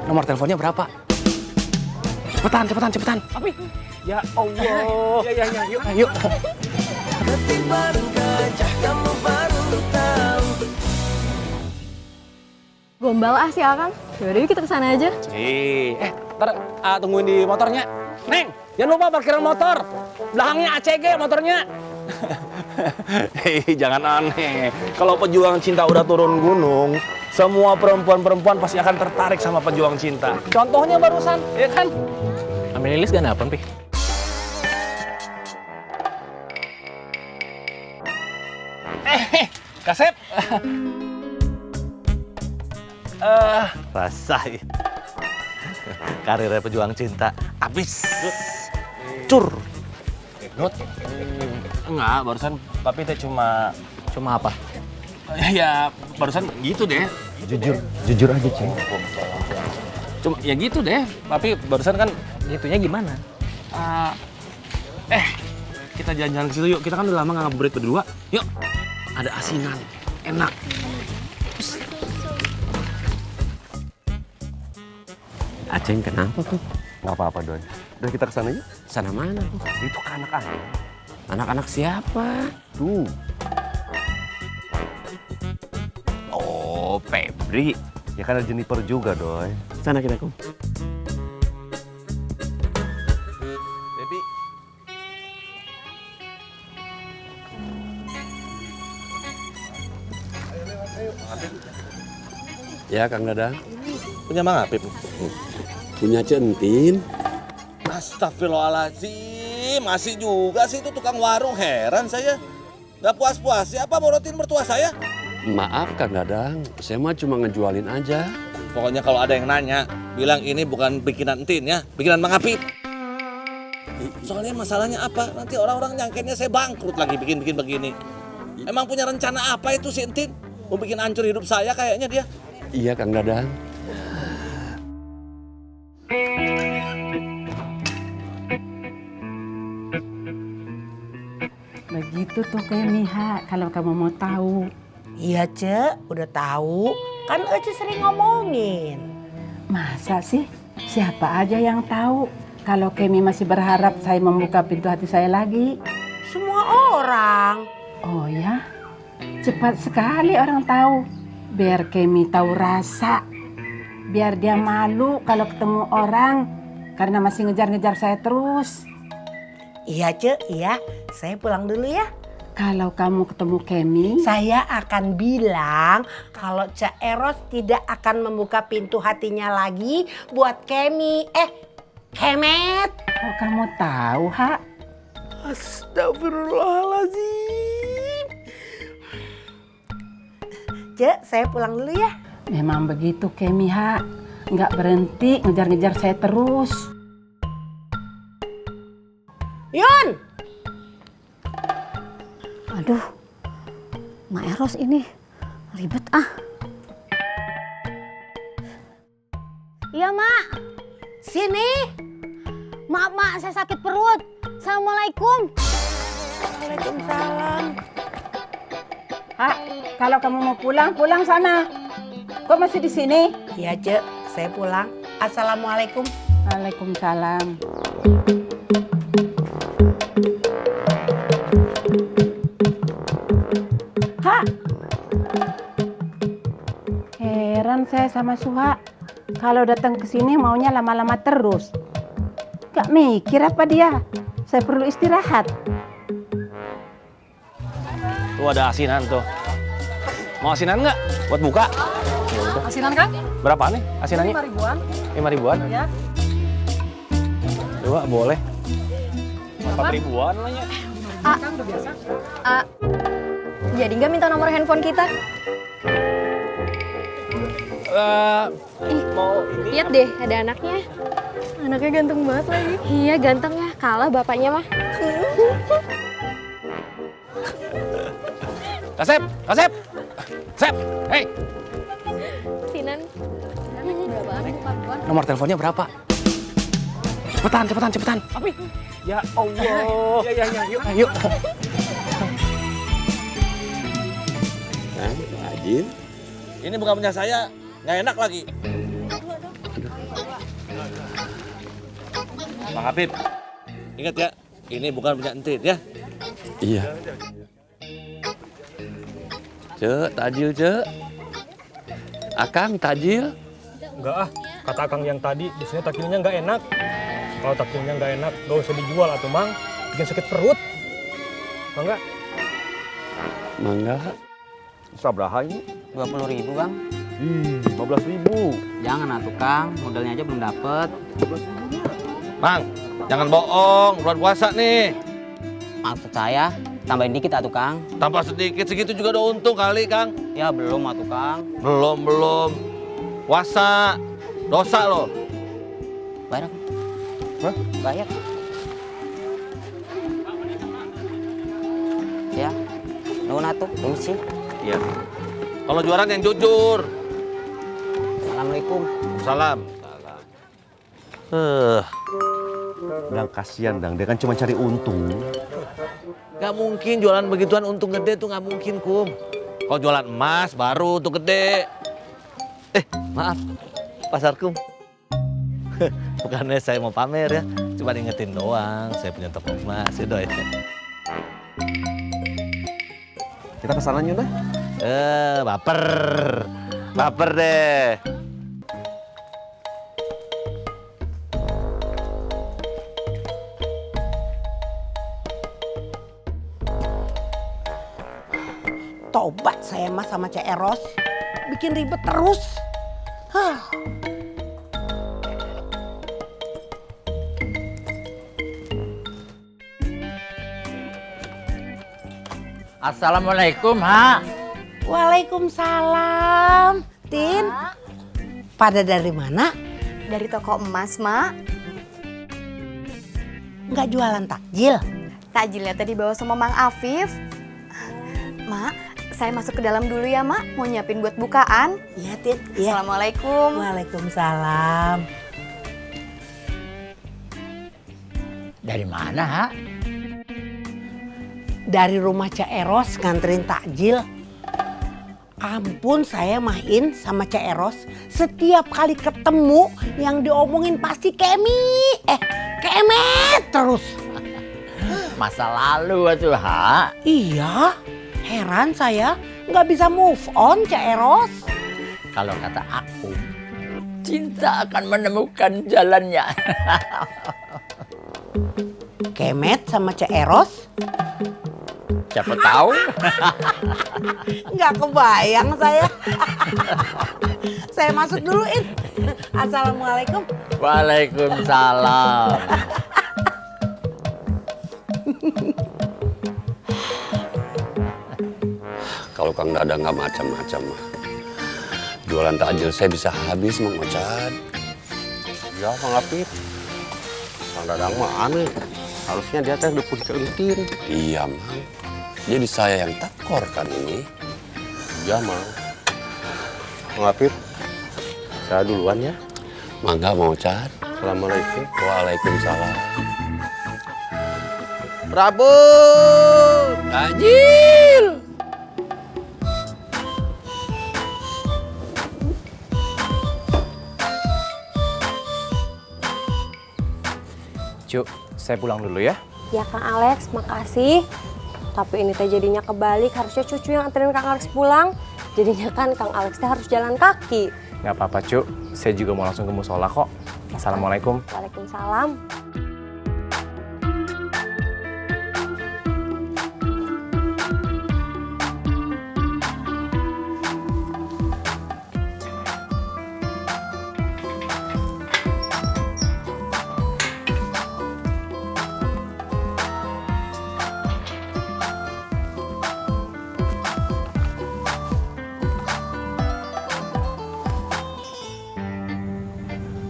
Nomor teleponnya berapa? Cepetan. Tapi ya Allah. Ya, yuk. Yuk. Gombal si Akang. Yaudah yuk kita kesana aja. Ntar tungguin di motornya. Neng, jangan lupa parkiran motor. Belakangnya ACG motornya. Hei, jangan aneh. Kalau pejuang cinta udah turun gunung, semua perempuan-perempuan pasti akan tertarik sama pejuang cinta. Contohnya barusan, ya kan? Ambil Lilis gak apa Pi? Kasep. Rasain. Karirnya pejuang cinta abis. Cur. Dot. Enggak, barusan papi teh cuma apa? ya barusan gitu deh. Jujur aja, Ceng. Cuma ya gitu deh. Papi barusan kan Gitunya gimana? kita jalan-jalan ke situ yuk. Kita kan udah lama nggak ngabuburit berdua. Yuk. Ada asinan, enak. Aceng kenapa tuh? Gak apa-apa, Doi. Udah kita kesana yuk. Sana mana tuh? Itu ke anak-anak. Anak-anak siapa? Tuh. Oh, Febri. Ya kan ada Jennifer juga, Doi. Sana kita, Kum. Baby. Ya, Kang Dadang. Punya Mang Apip. Punya centin. Astagfirullahaladzim, masih juga sih itu tukang warung, heran saya. Gak puas-puas, siapa mau rotin mertua saya? Maaf, Kang Dadang. Saya mah cuma ngejualin aja. Pokoknya kalau ada yang nanya, bilang ini bukan bikinan Entin ya, bikinan Mang Apip. Soalnya masalahnya apa? Nanti orang-orang nyangkanya saya bangkrut lagi bikin-bikin begini. Emang punya rencana apa itu si Entin? Mau bikin hancur hidup saya kayaknya dia. Iya, Kang Dadang. Begitu tuh kayak Miha, kalau kamu mau tahu. Iya, Cek, udah tahu. Kan Ece sering ngomongin. Masa sih? Siapa aja yang tahu? Kalau Kemi masih berharap saya membuka pintu hati saya lagi. Semua orang. Oh ya? Cepat sekali orang tahu. Biar Kemi tahu rasa. Biar dia malu kalau ketemu orang. Karena masih ngejar-ngejar saya terus. Iya, Cek, iya. Saya pulang dulu ya. Kalau kamu ketemu Kemi, Saya akan bilang kalau Cak Eros tidak akan membuka pintu hatinya lagi buat Kemi. Kemet. kok kamu tahu, Ha? Astagfirullahaladzim. Cek, saya pulang dulu ya. Memang begitu Kemi, Ha. Nggak berhenti ngejar-ngejar saya terus. Yun! Aduh, Mak Eros ini ribet ah. Iya, Mak. Sini. Maaf, Mak, saya sakit perut. Assalamualaikum. Waalaikumsalam. Ha, kalau kamu mau pulang, pulang sana. Kok masih di sini? Iya, Cek, saya pulang. Assalamualaikum. Waalaikumsalam. Ha, heran saya sama Suha. Kalau datang ke sini maunya lama-lama terus. Gak mikir apa dia? Saya perlu istirahat. Tuh ada asinan tuh. Mau asinan nggak? Buat buka? Ya udah. Asinan kan? Berapa nih asinannya? 5 ribuan. 5 ribuan? Ya. Dua boleh. 4 ribuan lah ya. Kan udah biasa. Jadi nggak minta nomor handphone kita? Mau ini? Lihat deh, ada anaknya. Anaknya ganteng banget lagi. Iya, ganteng ya. Kalah bapaknya mah. Kasep, Kasep, Kasep, hei. Sinan. Nomor teleponnya berapa? Cepetan. Tapi ya Allah. Ya, yuk. Yuk. Kan, Pak Ajin. Ini bukan punya saya, nggak enak lagi. Bang Apip, ingat ya, ini bukan punya entit ya. Iya. Cek, takjil cek. Akang takjil. Enggak ah, kata Akang yang tadi, di sini takjilnya nggak enak. Kalau takjilnya nggak enak, nggak usah dijual atuh Mang. Bikin sakit perut. Mangga. Mangga. Sabraha ini? 20.000 Bang. 15.000. Jangan atuh Kang, modalnya aja belum dapet. Bang, jangan bohong, bulan puasa nih. Maksud saya, tambahin dikit atuh Kang. Tambah sedikit, segitu juga udah untung kali, Kang. Ya belum atuh Kang. Belum. Puasa, dosa loh. Bayar. Hah? Bayar. Ya, nuhun atuh, permisi. Iya. Kalau jualan yang jujur. Assalamualaikum. Salam. Dang kasihan Dang, dia kan cuma cari untung. Gak mungkin jualan begituan untung gede tuh gak mungkin, Kum. Kalau jualan emas baru untung gede. Maaf, Pasar Kum. Bukannya saya mau pamer ya, cuma ingetin doang. Saya punya toko emas, ya Doy. Kita pesanannya udah? Baper. Baper deh. Tobat saya mah sama Cak Eros. Bikin ribet terus. Hah. Assalamualaikum, Ha. Waalaikumsalam. Tin, pada dari mana? Dari toko emas, Mak. Nggak jualan takjil? Takjilnya tadi bawa sama Mang Afif. Mak, saya masuk ke dalam dulu ya, Mak. Mau nyiapin buat bukaan. Iya, Tin. Iya. Assalamualaikum. Waalaikumsalam. Dari mana, Ha? Dari rumah Cak Eros nganterin takjil. Ampun, saya main sama Cak Eros. Setiap kali ketemu yang diomongin pasti kemet terus. Masa lalu atuh, Ha. Iya, heran saya nggak bisa move on Cak Eros. Kalau kata aku, cinta akan menemukan jalannya. Kemet sama Cak Eros? Siapa tahu? Nggak kebayang saya. Saya masuk duluin. Assalamualaikum. Waalaikumsalam. Kalau Kang Dadang nggak macam-macam mah. Jualan takjil saya bisa habis, Mang Ocan. Ya, Bang Apip. Kang Dadang mah aneh. Harusnya dia teh dipun kelentin. Iya, Mang. Jadi saya yang takor kan ini. Ya, Mang. Bang Apip, saya duluan ya. Mangga, Mang Ocan. Assalamualaikum. Waalaikumsalam. Prabu! Takjil! Cuk, saya pulang dulu ya. Ya, Kang Alex, makasih. Tapi ini teh jadinya kebalik. Harusnya cucu yang anterin Kang Alex pulang. Jadinya kan Kang Alex teh harus jalan kaki. Nggak apa-apa, Cuk. Saya juga mau langsung ke musola kok. Assalamualaikum. Waalaikumsalam.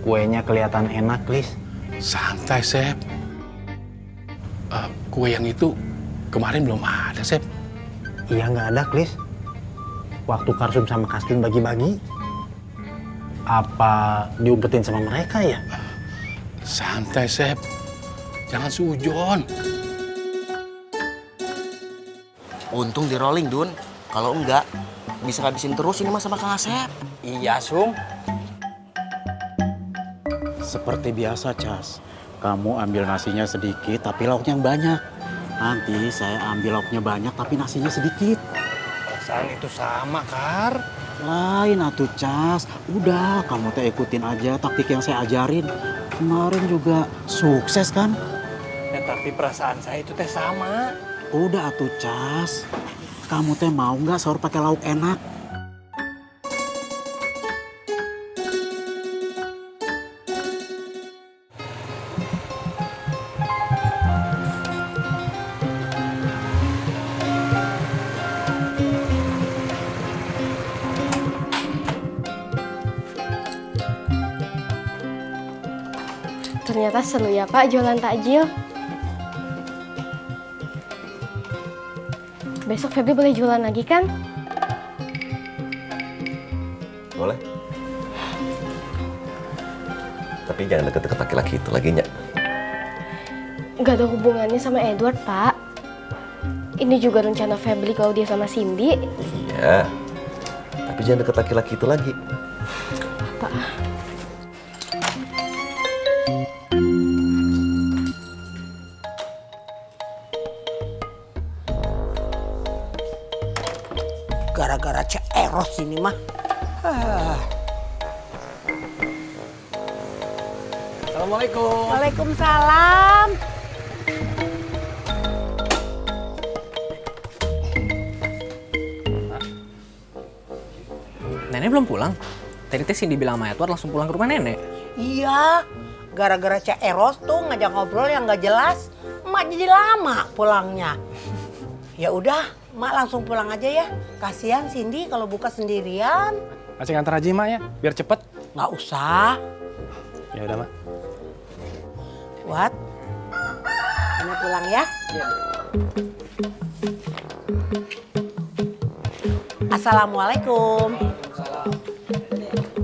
Kuenya kelihatan enak, Lis. Santai, Sep. Kue yang itu kemarin belum ada, Sep. Iya, nggak ada, Klis. Waktu Karsum sama Kastin bagi-bagi. Apa diumpetin sama mereka ya? Santai, Sep. Jangan sujon. Untung di rolling, Dun. Kalau enggak, bisa ngabisin terus ini mah sama Kang Asep. Iya, Sum. Seperti biasa, Cas. Kamu ambil nasinya sedikit, tapi lauknya yang banyak. Nanti saya ambil lauknya banyak, tapi nasinya sedikit. Perasaan itu sama, Kar. Lain atuh, Cas. Udah, kamu teh ikutin aja taktik yang saya ajarin. Kemarin juga sukses kan? Ya tapi perasaan saya itu teh sama. Udah atuh, Cas. Kamu teh mau nggak sahur pakai lauk enak? Ternyata seru ya Pak jualan takjil. Besok Febri boleh jualan lagi kan? Boleh. Tapi jangan deket-deket laki-laki itu lagi, Nyak. Gak ada hubungannya sama Edward, Pak. Ini juga rencana Febri kalau dia sama Cindy. Iya. Tapi jangan deket laki-laki itu lagi. Pak. Gara-gara Cek Eros ini mah. Assalamualaikum. Waalaikumsalam. Nenek belum pulang? Tadi teh Cindy bilang sama Edward langsung pulang ke rumah nenek. Iya, gara-gara Cek Eros tuh ngajak ngobrol yang gak jelas, emak jadi lama pulangnya. Ya udah, emak langsung pulang aja ya. Kasihan Cindy kalau buka sendirian. Masih ngantar aja Mak ya, biar cepet. Nggak usah. Ya udah Mak. Wat, Nenek pulang ya. Assalamualaikum.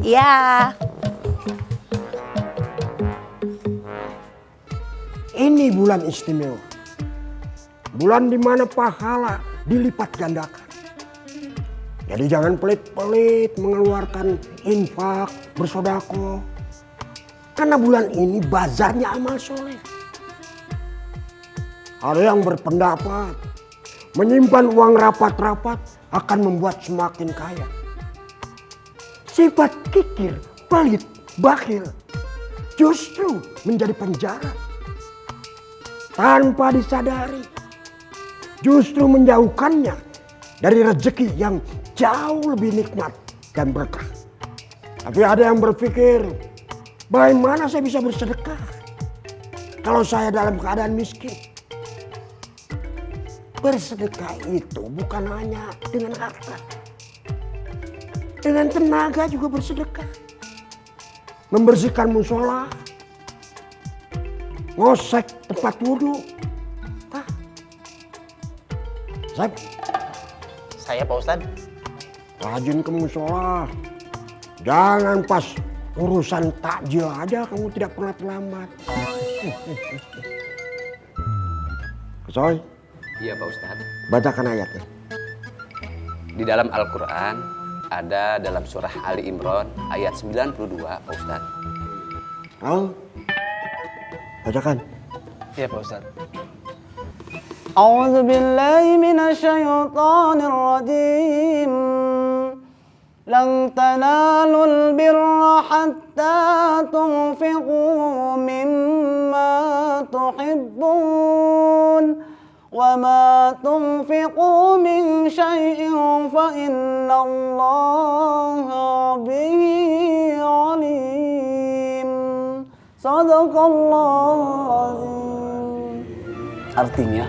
Iya. Ini bulan istimewa. Bulan di mana pahala dilipat gandakan. Jadi jangan pelit-pelit mengeluarkan infak, bersedekah. Karena bulan ini bazarnya amal soleh. Ada yang berpendapat menyimpan uang rapat-rapat akan membuat semakin kaya. Sifat kikir, pelit, bakhil justru menjadi penjara. Tanpa disadari, justru menjauhkannya dari rezeki yang jauh lebih nikmat dan berkah. Tapi ada yang berpikir, bagaimana saya bisa bersedekah kalau saya dalam keadaan miskin? Bersedekah itu bukan hanya dengan harta. Dengan tenaga juga bersedekah. Membersihkan musola, ngosek tempat wudhu. Saya Pak Ustadz. Rajin ke musola. Jangan pas urusan takjil aja kamu tidak pernah terlambat. Soy. Iya Pak Ustadz. Bacakan ayatnya. Di dalam Al-Quran ada dalam surah Ali Imran ayat 92 Pak Ustadz. Oh. Bacakan. Iya Pak Ustadz. أعوذ بالله من الشيطان الرجيم لن تنالوا البر حتى تنفقوا مما تحبون وما تنفقوا من شيء فإن الله به عليم صدق الله العظيم. Artinya,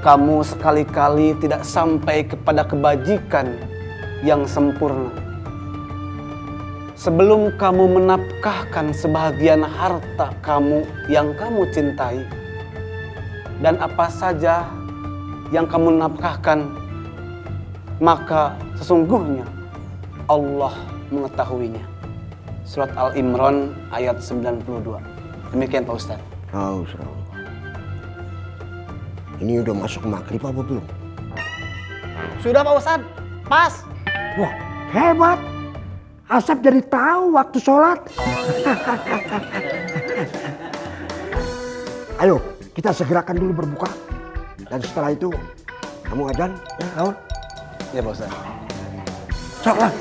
kamu sekali-kali tidak sampai kepada kebajikan yang sempurna sebelum kamu menafkahkan sebahagian harta kamu yang kamu cintai. Dan apa saja yang kamu nafkahkan, maka sesungguhnya Allah mengetahuinya. Surat Al-Imran ayat 92. Demikian Pak Ustaz. Oh, ini udah masuk maghrib apa belum? Sudah Pak Ustadz, pas. Wah, hebat. Asep jadi tahu waktu sholat. Ayo, kita segerakan dulu berbuka. Dan setelah itu, kamu adzan, ya kawan? Iya Pak Ustadz. Sok lah.